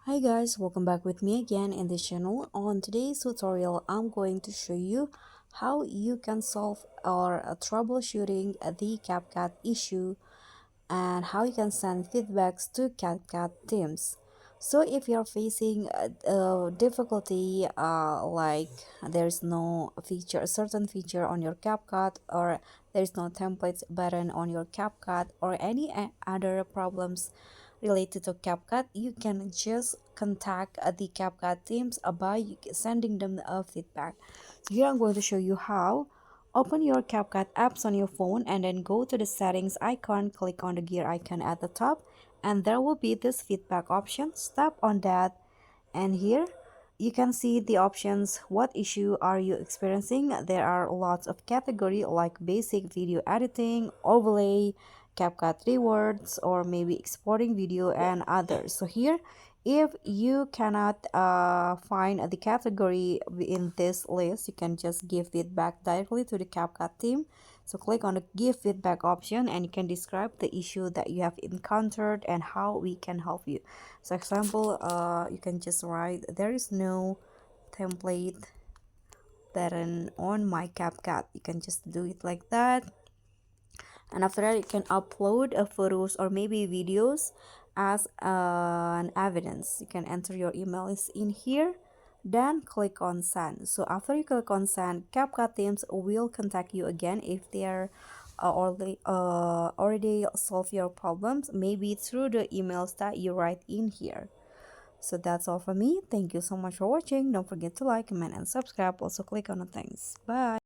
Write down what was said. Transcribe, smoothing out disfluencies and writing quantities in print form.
Hi guys, welcome back with me again in this channel. On today's tutorial, I'm going to show you how you can solve or troubleshooting the CapCut issue and how you can send feedbacks to CapCut teams. So if you're facing difficulty like there's no feature, a certain feature on your CapCut, or there's no templates button on your CapCut, or any other problems related to CapCut, you can just contact the CapCut teams by sending them a feedback. So here I'm going to show you how. Open your CapCut apps on your phone and then go to the settings icon, click on the gear icon at the top, and there will be this feedback option. Tap on that, and here you can see the options. What issue are you experiencing? There are lots of category like basic video editing, overlay, CapCut rewards, or maybe exporting video and others. So here, if you cannot find the category in this list, you can just give feedback directly to the CapCut team. So click on the give feedback option and you can describe the issue that you have encountered and how we can help you. So example, you can just write, there is no template button on my CapCut. You can just do it like that, and after that you can upload photos or maybe videos as an evidence. You can enter your email is in here, then click on send. So after you click on send, CapCut teams will contact you again if they are already solve your problems, maybe through the emails that you write in here. So that's all for me. Thank you so much for watching. Don't forget to like, comment, and subscribe. Also click on the things. Bye.